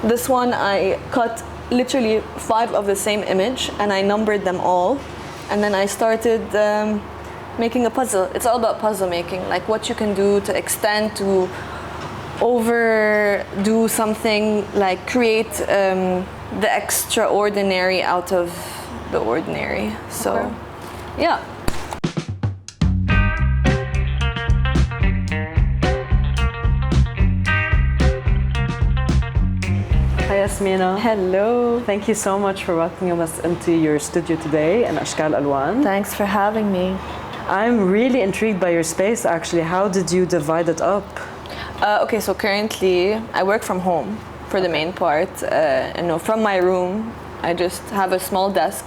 This one I cut literally 5 of the same image and I numbered them all, and then I started making a puzzle. It's all about puzzle making, like what you can do to extend, to overdo something, like create the extraordinary out of the ordinary. So, okay. Yeah. Hi Yasmina. Hello. Thank you so much for welcoming us into your studio today in Ashkal Alwan. Thanks for having me. I'm really intrigued by your space actually. How did you divide it up? Okay, so currently I work from home for the main part. From my room, I just have a small desk,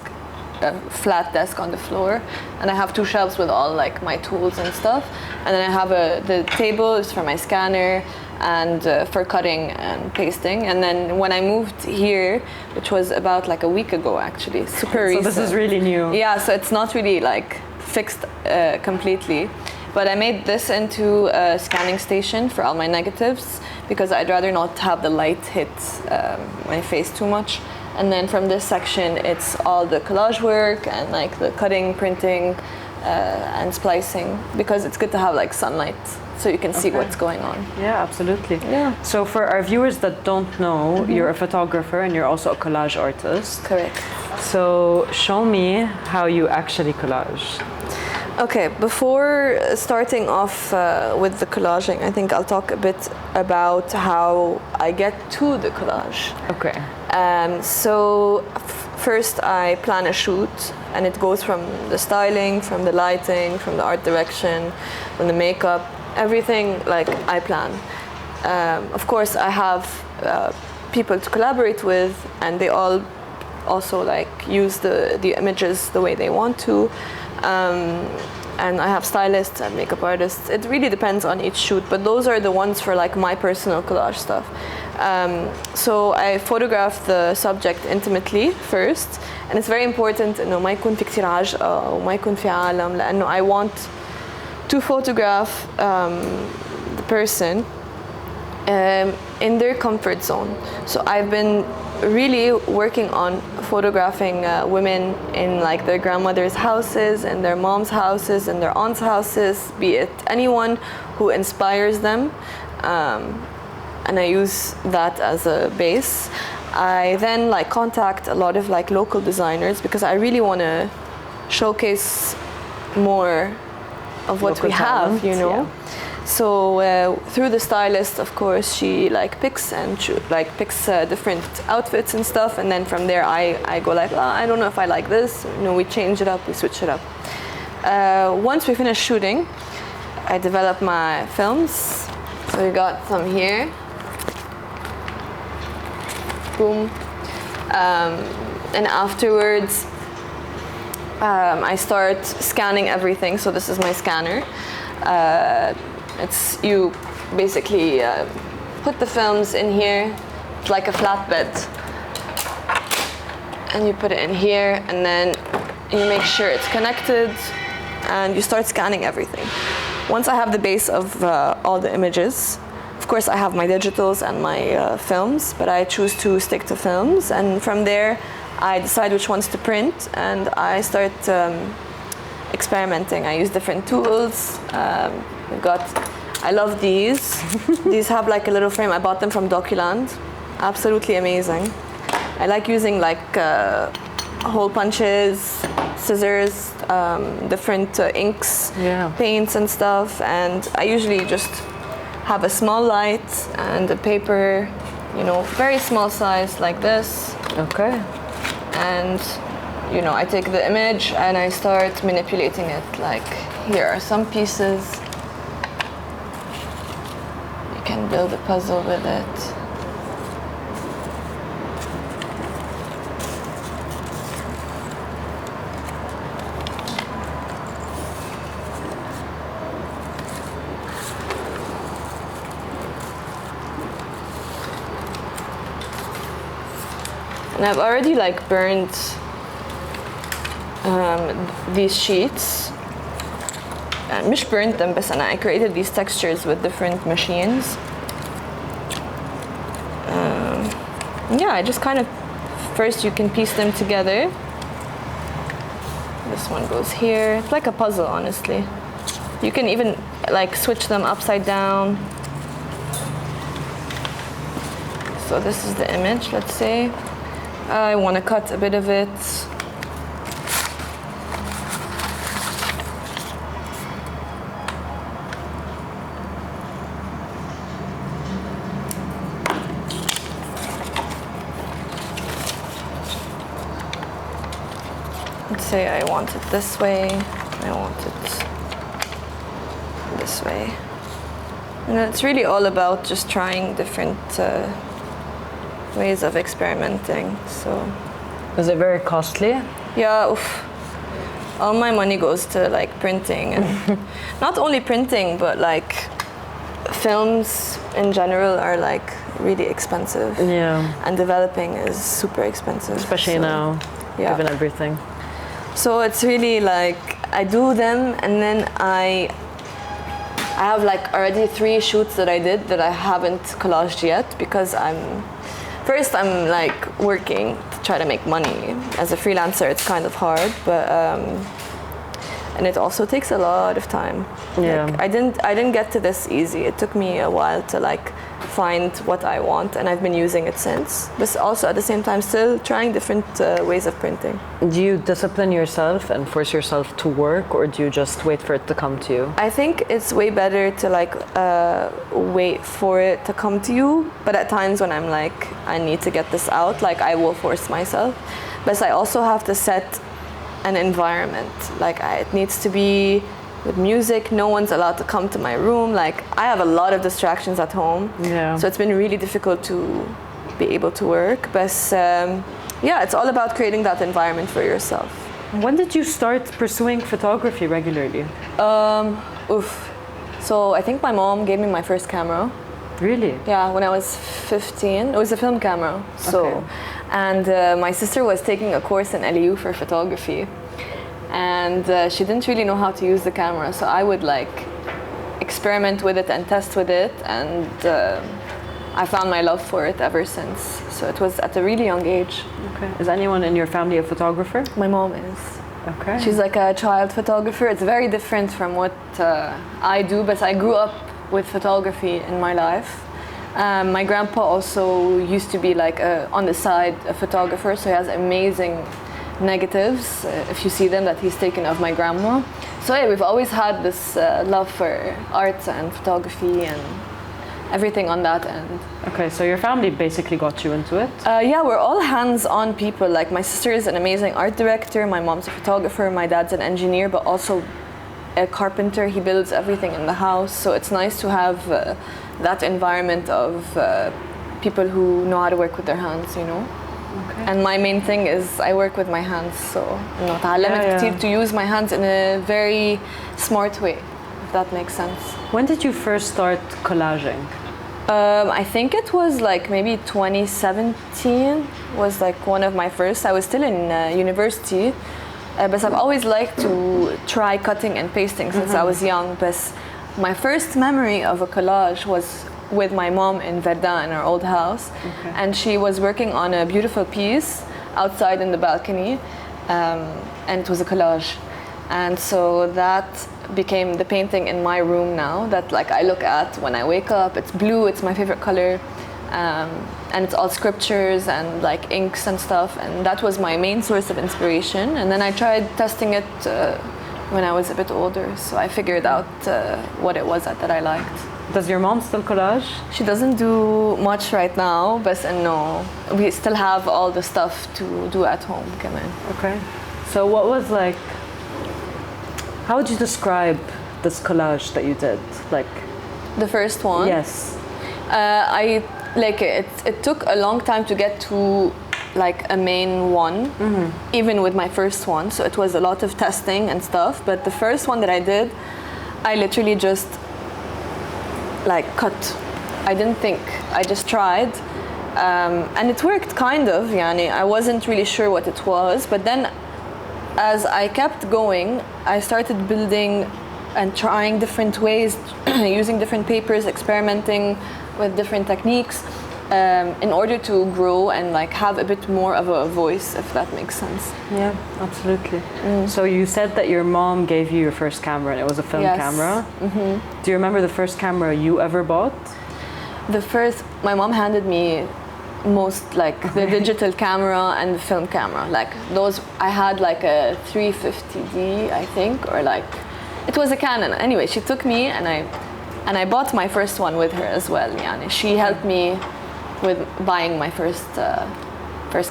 a flat desk on the floor, and I have 2 shelves with all like my tools and stuff. And then I have the table is for my scanner and for cutting and pasting. And then when I moved here, which was about like a week ago actually, super recent. So this is really new. Yeah, so it's not really like fixed completely. But I made this into a scanning station for all my negatives because I'd rather not have the light hit my face too much. And then from this section, it's all the collage work and like the cutting, printing, and splicing, because it's good to have like sunlight so you can see what's going on. Yeah, absolutely. Yeah. So for our viewers that don't know, you're a photographer and you're also a collage artist. Correct. So show me how you actually collage. Okay, before starting off with the collaging, I think I'll talk a bit about how I get to the collage. Okay. So first I plan a shoot, and it goes from the styling, from the lighting, from the art direction, from the makeup, everything like I plan. Of course I have people to collaborate with, and they all also like use the images the way they want to. And I have stylists and makeup artists. It really depends on each shoot, but those are the ones for like my personal collage stuff. So I photograph the subject intimately first, and it's very important إنه ما يكون في كتير عجقة وما يكون في عالم، لأنه I want to photograph the person in their comfort zone. So I've been really working on photographing women in like their grandmother's houses and their mom's houses and their aunt's houses, be it anyone who inspires them, and I use that as a base. I then like contact a lot of like local designers because I really want to showcase more of what Local we have, talent, you know. yeah. So through the stylist, of course, she like picks different outfits and stuff, and then from there I go like, I don't know if I like this. You know, we change it up, we switch it up. Once we finish shooting, I develop my films. So we got some here. Boom. And afterwards, I start scanning everything. So this is my scanner. It's you basically put the films in here. It's like a flatbed, and you put it in here, and then you make sure it's connected, and you start scanning everything. Once I have the base of all the images, of course I have my digitals and my films, but I choose to stick to films, and from there I decide which ones to print, and I start experimenting. I use different tools. I love these. These have like a little frame. I bought them from Doculand. Absolutely amazing. I like using like hole punches, scissors, different inks, paints and stuff. And I usually just have a small light and a paper, you know, very small size like this. Okay. And you know, I take the image and I start manipulating it. Like, here are some pieces. You can build a puzzle with it. And I've already like burned these sheets. مش burnt them, بس I created these textures with different machines. Yeah, I just kind of, first you can piece them together. This one goes here. It's like a puzzle, honestly. You can even like switch them upside down. So this is the image, let's say. I want to cut a bit of it. Let's say I want it this way. I want it this way. And it's really all about just trying different ways of experimenting. So, Is it very costly? yeah, oof. All my money goes to like printing, and not only printing, but like films in general are like really expensive. Yeah. And developing is super expensive. Especially now, yeah. given everything. So it's really like I do them, and then I have like already 3 shoots that I did that I haven't collaged yet, because I'm like working to try to make money. As a freelancer, it's kind of hard, but and it also takes a lot of time. Yeah. Like, I didn't get to this easy. It took me a while to like find what I want, and I've been using it since. But also at the same time, still trying different ways of printing. Do you discipline yourself and force yourself to work, or do you just wait for it to come to you? I think it's way better to like wait for it to come to you. But at times when I'm like, I need to get this out, like I will force myself. But I also have to set an environment. Like it needs to be with music. No one's allowed to come to my room. Like I have a lot of distractions at home. Yeah. So it's been really difficult to be able to work. But yeah, it's all about creating that environment for yourself. When did you start pursuing photography regularly? So I think my mom gave me my first camera. Really? Yeah, when I was 15. It was a film camera. So, Okay. And my sister was taking a course in LEU for photography, and she didn't really know how to use the camera. So I would like experiment with it and test with it, and I found my love for it ever since. So it was at a really young age. Okay. Is anyone in your family a photographer? My mom is. Okay. She's like a child photographer. It's very different from what I do, but I grew up with photography in my life. My grandpa also used to be like on the side a photographer, so he has amazing negatives, if you see them, that he's taken of my grandma. So yeah, we've always had this love for art and photography and everything on that end. Okay, so your family basically got you into it? Yeah, we're all hands-on people. Like my sister is an amazing art director, my mom's a photographer, my dad's an engineer, but also a carpenter. He builds everything in the house, so it's nice to have that environment of people who know how to work with their hands, you know. Okay. And my main thing is I work with my hands, so إنه تعلمت كتير to use my hands in a very smart way, if that makes sense. When did you first start collaging? I think it was like maybe 2017 was like one of my first. I was still in university, but I've always liked to try cutting and pasting since I was young. But my first memory of a collage was with my mom in Verdun in our old house, and she was working on a beautiful piece outside in the balcony, and it was a collage. And so that became the painting in my room now that like I look at when I wake up. It's blue, it's my favorite color, and it's all scriptures and like inks and stuff, and that was my main source of inspiration. And then I tried testing it when I was a bit older, so I figured out what it was that I liked. Does your mom still collage? She doesn't do much right now, but no, we still have all the stuff to do at home. كمان. Okay. So what was like, how would you describe this collage that you did? Like, The first one? yes. I like it. It took a long time to get to like a main one, even with my first one. So it was a lot of testing and stuff. But the first one that I did, I literally just like cut. I didn't think. I just tried, and it worked kind of. Yani, I wasn't really sure what it was, but then as I kept going, I started building and trying different ways, using different papers, experimenting with different techniques. in order to grow and like have a bit more of a voice, if that makes sense. Yeah, absolutely. So you said that your mom gave you your first camera and it was a film Yes. camera. Do you remember the first camera you ever bought? My mom handed me most like the digital camera and the film camera. Like those, I had like a 350D, I think, or like, it was a Canon. Anyway, she took me and I bought my first one with her as well. Yani. She helped me with buying my first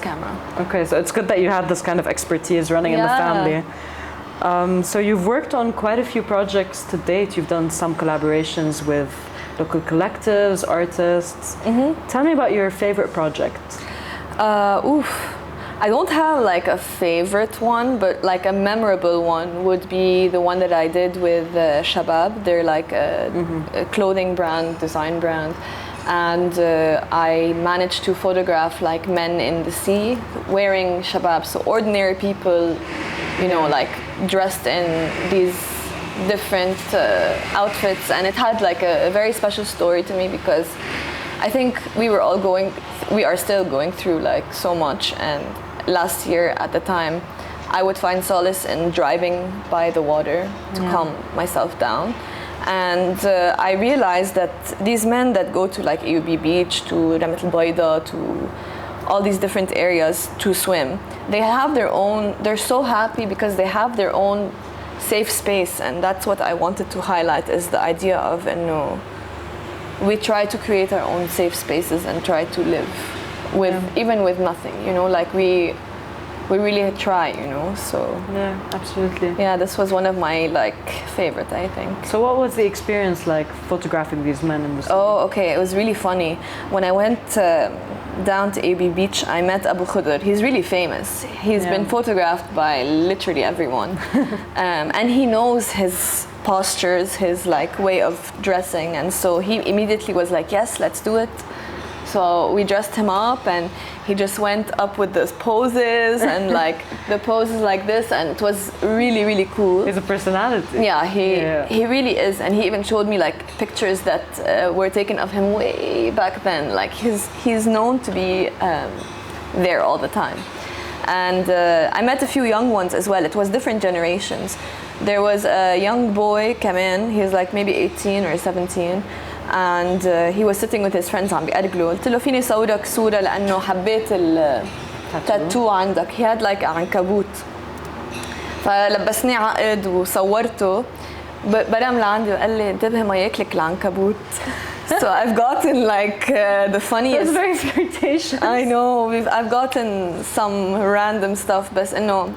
camera. Okay, so it's good that you had this kind of expertise running in the family. So you've worked on quite a few projects to date. You've done some collaborations with local collectives, artists. Tell me about your favorite project. I don't have like a favorite one, but like a memorable one would be the one that I did with Shabab. They're like a clothing brand, design brand. And I managed to photograph like men in the sea wearing Shabab, so ordinary people, you know, like dressed in these different outfits, and it had like a very special story to me because I think we are still going through like so much, and last year at the time I would find solace in driving by the water to calm myself down. And I realized that these men that go to like AUB Beach, to Ramat Al Baida, to all these different areas to swim, they're so happy because they have their own safe space, and that's what I wanted to highlight, is the idea of we try to create our own safe spaces and try to live with even with nothing, you know, like we really try, you know. So yeah, absolutely. Yeah, this was one of my like favorite, I think. So what was the experience like photographing these men in the sea? Oh, okay, it was really funny. When I went down to AB Beach, I met Abu Khudr. He's really famous. He's been photographed by literally everyone. And he knows his postures, his like way of dressing, and so he immediately was like, yes, let's do it. So we dressed him up and he just went up with those poses and like the poses like this, and it was really, really cool. He's a personality. Yeah, he really is. And he even showed me like pictures that were taken of him way back then. Like he's known to be there all the time. And I met a few young ones as well. It was different generations. There was a young boy come in. He was like maybe 18 or 17. And he was sitting with his friends عم بيقرقلوا. قلت له فيني صورك صورة لأنه حبيت التاتو عندك. He had like عنكبوت. فلبسني عقد وصورته. برم لعندي وقال لي انتبه ما ياكلك العنكبوت. So I've gotten like the funniest. That's very flirtatious. I know. I've gotten some random stuff, but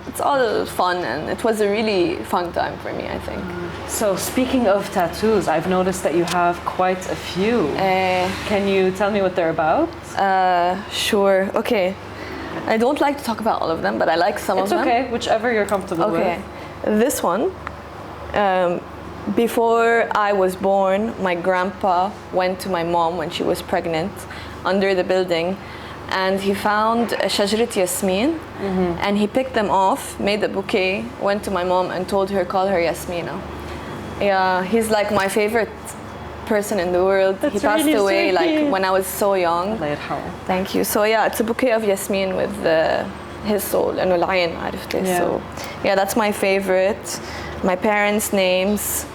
it's all fun, and it was a really fun time for me, I think. So speaking of tattoos, I've noticed that you have quite a few. Can you tell me what they're about? Sure. Okay. I don't like to talk about all of them, but I like some of them. It's okay, whichever you're comfortable with. Okay. This one. Before I was born, my grandpa went to my mom when she was pregnant under the building, and he found a شجرة ياسمين, and he picked them off, made a bouquet, went to my mom and told her, call her Yasmina. Yeah, he's like my favorite person in the world. That's he passed really away sweet. like when I was so young. Thank you. So yeah, it's a bouquet of Yasmin with his soul, and العين عرفتي. Yeah. So yeah, that's my favorite. My parents' names.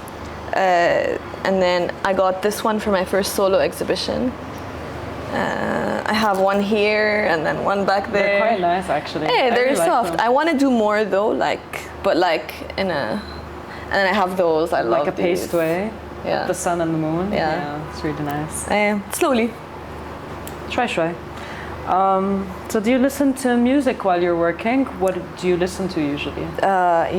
And then I got this one for my first solo exhibition. I have one here and then one back there. They're quite nice, actually. Hey, they're really soft. like I want to do more though, but in a. And then I have those. I love like a paste way. Yeah. The sun and the moon. Yeah, it's really nice. Slowly. Try. So do you listen to music while you're working? What do you listen to usually?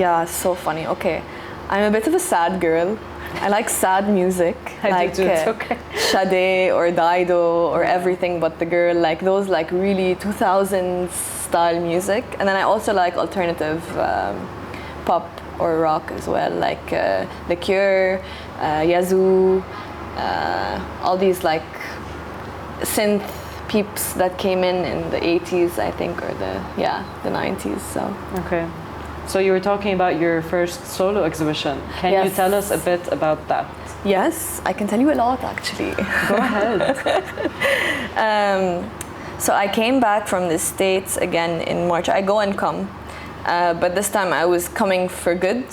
Yeah, so funny. Okay, I'm a bit of a sad girl. I like sad music, I do too, it's okay. Sade or Dido or Everything But the Girl, like those like really 2000s style music. And then I also like alternative pop or rock as well, like The Cure, Yazoo, all these like synth peeps that came in the 80s, I think, or the 90s. So okay. So you were talking about your first solo exhibition. Can you tell us a bit about that? Yes, I can tell you a lot actually. Go ahead. So I came back from the States again in March. I go and come, but this time I was coming for good.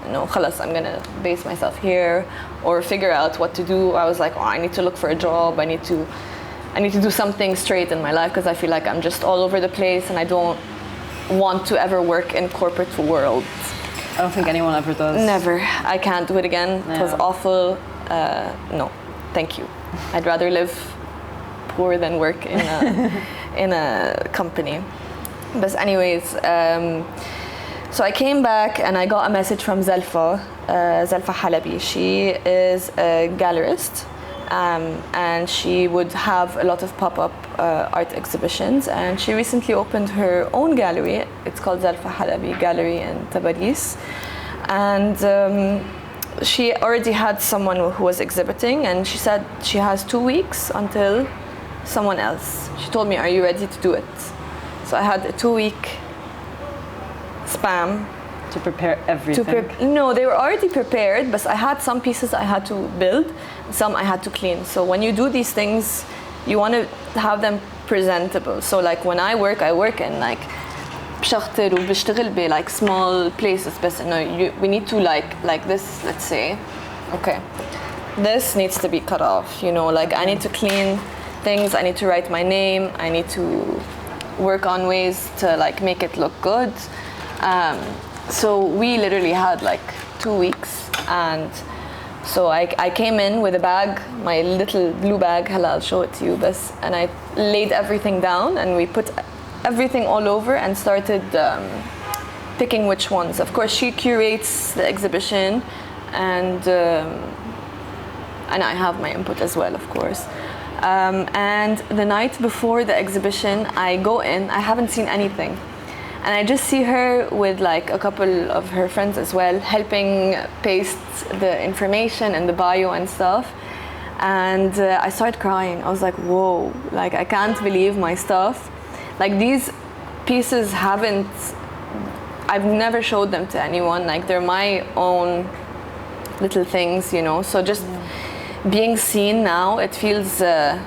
خلاص, I'm gonna base myself here or figure out what to do. I was like, I need to look for a job. I need to do something straight in my life because I feel like I'm just all over the place and I don't want to ever work in corporate world. I don't think anyone ever does. Never. I can't do it again. It was awful. No, thank you. I'd rather live poor than work in a company. But anyways, so I came back and I got a message from Zalfa Halabi. She is a gallerist, and she would have a lot of pop-up art exhibitions, and she recently opened her own gallery. It's called Zalfa Halabi Gallery in Tabriz, and she already had someone who was exhibiting, and she said she has 2 weeks until someone else. She told me, are you ready to do it? So I had a 2-week span to prepare everything. No, they were already prepared, but I had some pieces I had to build, some I had to clean. So when you do these things, you want to have them presentable. So like when I work in like بشخطر وبشتغل ب like small places, but we need to like this, let's say, okay, this needs to be cut off, like I need to clean things, I need to write my name, I need to work on ways to like make it look good. So we literally had like 2 weeks, and so I came in with a bag, my little blue bag, I'll show it to you, and I laid everything down and we put everything all over and started picking which ones. Of course, she curates the exhibition, and I have my input as well, of course. And the night before the exhibition, I go in, I haven't seen anything. And I just see her with like a couple of her friends as well, helping paste the information and the bio and stuff. And I started crying. I was like, whoa, like I can't believe my stuff. Like these pieces I've never showed them to anyone. Like they're my own little things, So just being seen now, it feels a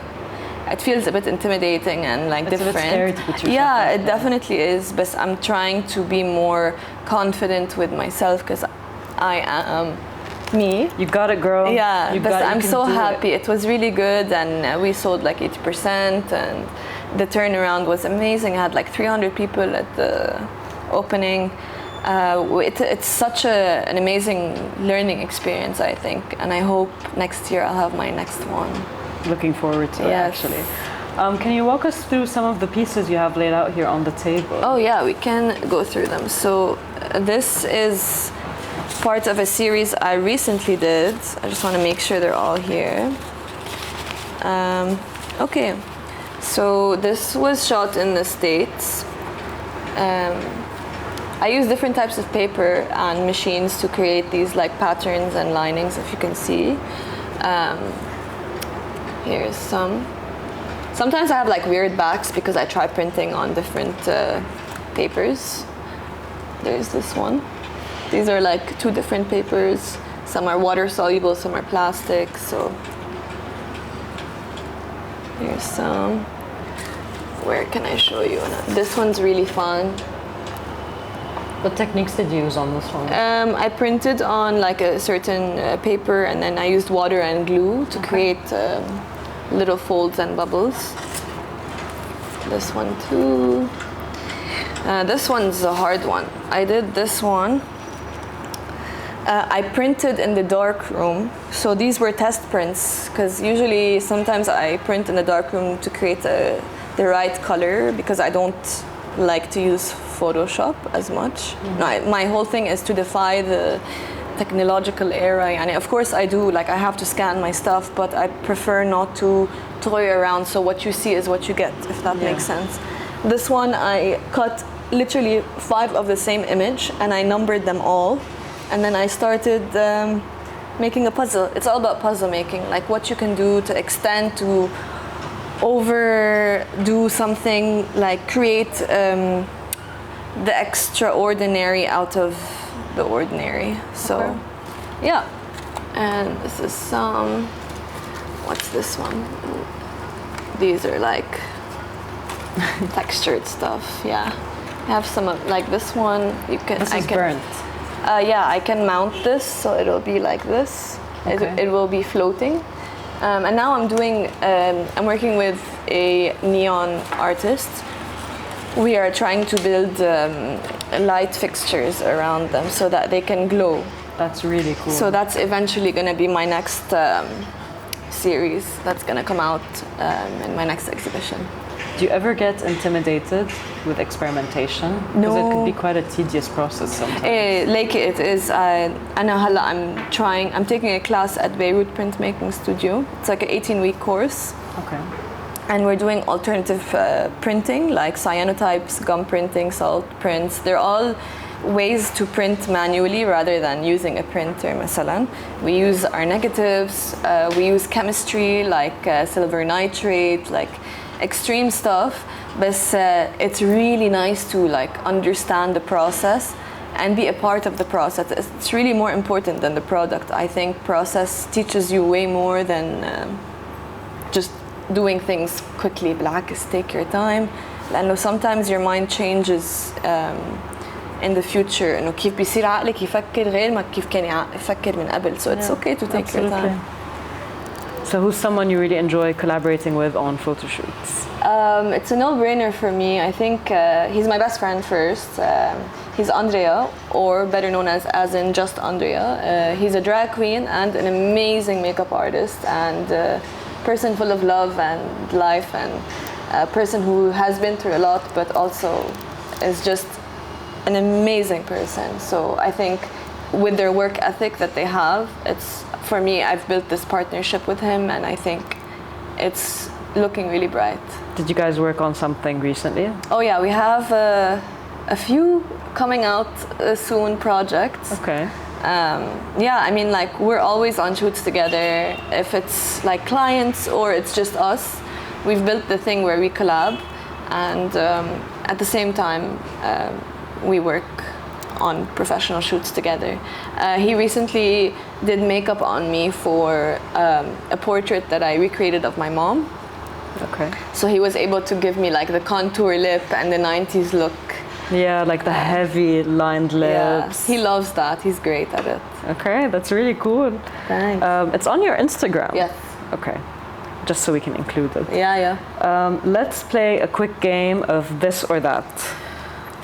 bit intimidating and like it's different. A bit scary to put yourself yeah, out it definitely is. But I'm trying to be more confident with myself because I am me. You got it, girl. Yeah, but I'm so happy. It was really good, and we sold like 80%, and the turnaround was amazing. I had like 300 people at the opening. It's such an amazing learning experience, I think, and I hope next year I'll have my next one. Looking forward to it, actually. Can you walk us through some of the pieces you have laid out here on the table? Oh yeah, we can go through them. So this is part of a series I recently did. I just want to make sure they're all here. Okay, so this was shot in the States. I use different types of paper and machines to create these like patterns and linings, if you can see. Here's some. Sometimes I have like weird backs because I try printing on different papers. There's this one. These are like 2 different papers. Some are water soluble, some are plastic. So here's some. Where can I show you? This one's really fun. What techniques did you use on this one? I printed on like a certain paper, and then I used water and glue to create little folds and bubbles. This one too. This one's a hard one. I did this one. I printed in the dark room. So these were test prints, because usually sometimes I print in the dark room to create the right color, because I don't like to use Photoshop as much. No, my whole thing is to defy the technological era. And of course I do, like I have to scan my stuff, but I prefer not to toy around, so what you see is what you get, if that makes sense. This one I cut literally 5 of the same image and I numbered them all, and then I started making a puzzle. It's all about puzzle making, like what you can do to extend, to overdo something, like create the extraordinary out of the ordinary. So, Okay. yeah. And this is some, what's this one? These are like textured stuff, yeah. I have some of, like this one, you can, This is burnt. yeah, I can mount this, so it'll be like this. Okay. It will be floating. And now I'm doing, I'm working with a neon artist. We are trying to build light fixtures around them so that they can glow. That's really cool. So that's eventually going to be my next series that's going to come out in my next exhibition. Do you ever get intimidated with experimentation? Because it could be quite a tedious process sometimes. Like it is. I'm taking a class at Beirut Printmaking Studio. It's like an 18-week course. Okay. And we're doing alternative printing, like cyanotypes, gum printing, salt prints. They're all ways to print manually rather than using a printer, مثلا. We use our negatives, we use chemistry like silver nitrate, like extreme stuff. But it's really nice to like understand the process and be a part of the process. It's really more important than the product. I think process teaches you way more than just doing things quickly. بالعكس, take your time. لأنه sometimes your mind changes in the future. إنه كيف بيصير عقلك يفكر غير ما كيف كان يفكر من قبل. So it's okay to take your time. So who's someone you really enjoy collaborating with on photo shoots? It's a no-brainer for me. I think he's my best friend first. He's Andrea, or better known as in just Andrea. He's a drag queen and an amazing makeup artist and person full of love and life, and a person who has been through a lot but also is just an amazing person. So I think with their work ethic that they have, it's, for me, I've built this partnership with him and I think it's looking really bright. Did you guys work on something recently? Oh yeah, we have a few coming out soon projects. Okay. Yeah, I mean, like, we're always on shoots together. If it's like clients or it's just us, we've built the thing where we collab, and at the same time, we work on professional shoots together. He recently did makeup on me for a portrait that I recreated of my mom. Okay. So he was able to give me like the contour lip and the 90s look. Yeah, like the heavy lined lips. Yeah, he loves that. He's great at it. Okay, that's really cool. Thanks. It's on your Instagram. Yes. Okay, just so we can include it. Yeah. Let's play a quick game of this or that.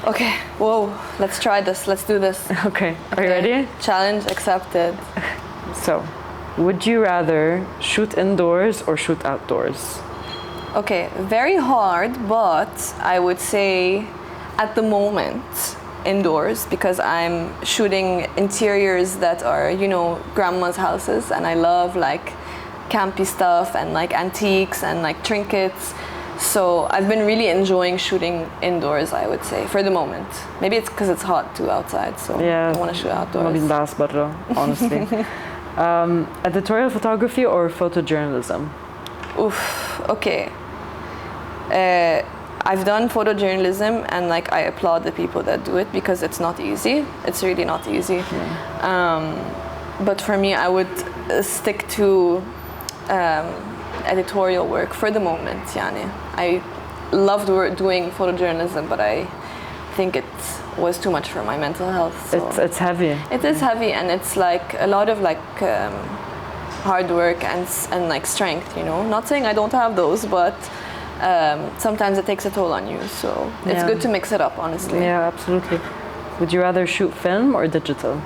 Okay. Whoa. Let's try this. Let's do this. Okay. Are you ready? Challenge accepted. So, would you rather shoot indoors or shoot outdoors? Okay. Very hard, but I would say at the moment indoors, because I'm shooting interiors that are, you know, grandma's houses, and I love like campy stuff and like antiques and like trinkets. So I've been really enjoying shooting indoors, I would say, for the moment. Maybe it's because it's hot too outside, so yeah, I want to shoot outdoors. Honestly. Editorial photography or photojournalism? Oof, okay. I've done photojournalism, and like I applaud the people that do it because it's not easy. It's really not easy. Yeah. But for me, I would stick to editorial work for the moment. Yani. I loved doing photojournalism, but I think it was too much for my mental health. So it's heavy. It is heavy, and it's like a lot of like hard work and like strength. You know, not saying I don't have those, but sometimes it takes a toll on you. So it's good to mix it up, honestly. Yeah, absolutely. Would you rather shoot film or digital?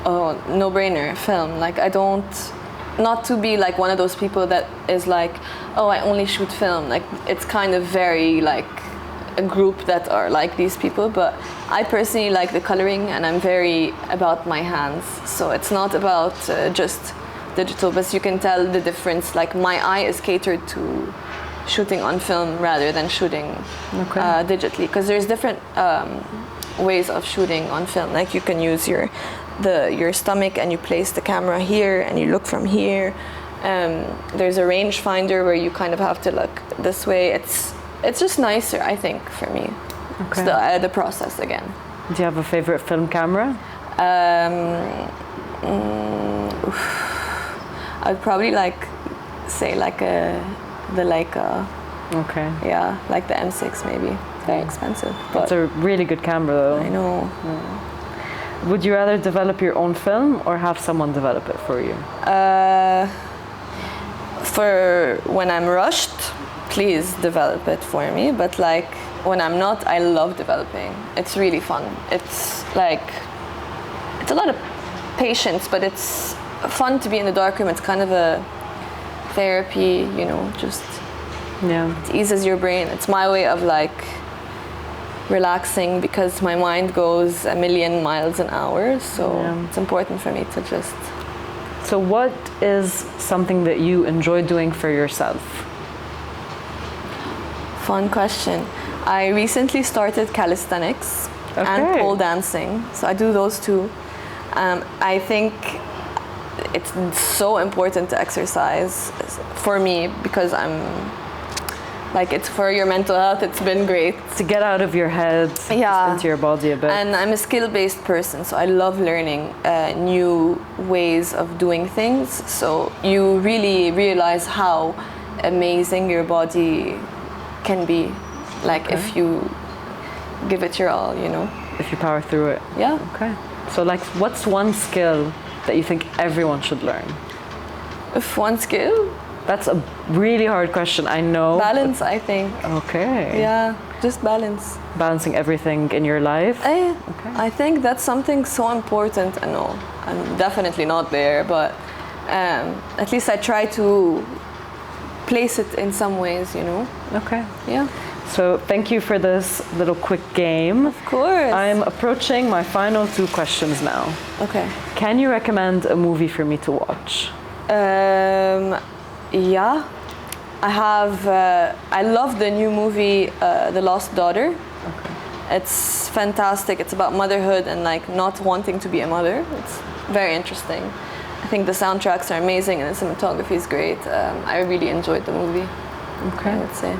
Oh, no brainer, film. Like I don't. Not to be like one of those people that is like, oh, I only shoot film. Like it's kind of very like a group that are like these people, but I personally like the coloring and I'm very about my hands. So it's not about just digital, but you can tell the difference. Like my eye is catered to shooting on film rather than shooting digitally, because there's different ways of shooting on film. Like you can use your stomach and you place the camera here and you look from here. There's a rangefinder where you kind of have to look this way. It's just nicer, I think, for me. It's the process again. Do you have a favorite film camera? I'd probably say the Leica. Okay. Yeah, like the M6 maybe. Very expensive. But it's a really good camera though. I know. Would you rather develop your own film or have someone develop it for you? For when I'm rushed, please develop it for me. But like when I'm not, I love developing. It's really fun. It's a lot of patience, but it's fun to be in the darkroom. It's kind of a therapy, just it eases your brain. It's my way of relaxing because my mind goes a million miles an hour, so it's important for me to just... So what is something that you enjoy doing for yourself? Fun question. I recently started calisthenics and pole dancing, so I do those two. I think it's so important to exercise for me because it's for your mental health. It's been great to get out of your head, into your body a bit. And I'm a skill-based person, so I love learning new ways of doing things. So you really realize how amazing your body can be, if you give it your all, If you power through it. Yeah. Okay. So what's one skill that you think everyone should learn? If one skill? That's a really hard question, I know. Balance, I think. Okay. Yeah, just balance. Balancing everything in your life? I think that's something so important. I know I'm definitely not there, but at least I try to place it in some ways, Okay. Yeah. So thank you for this little quick game. Of course. I'm approaching my final 2 questions now. Okay. Can you recommend a movie for me to watch? Yeah. I love the new movie, The Lost Daughter. Okay. It's fantastic. It's about motherhood and not wanting to be a mother. It's very interesting. I think the soundtracks are amazing and the cinematography is great. I really enjoyed the movie. Okay. I would say.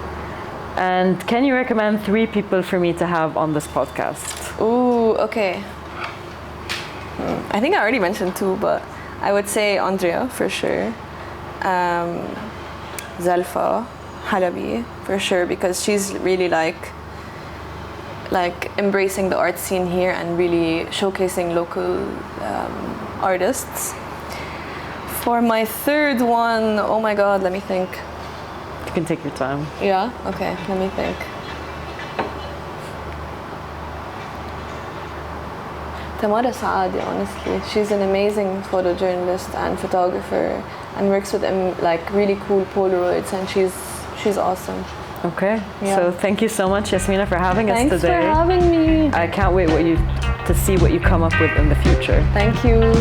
And can you recommend 3 people for me to have on this podcast? Ooh, okay. I think I already mentioned 2, but I would say Andrea for sure. Zalfa Halabi for sure, because she's really embracing the art scene here and really showcasing local artists. For my 3rd one, oh my god, let me think. You can take your time. Yeah? Okay, let me think. Tamara Saadi, honestly. She's an amazing photojournalist and photographer and works with really cool Polaroids, and she's awesome. Okay. Yeah. So thank you so much, Yasmina, for having us today. Thanks for having me. I can't wait to see what you come up with in the future. Thank you.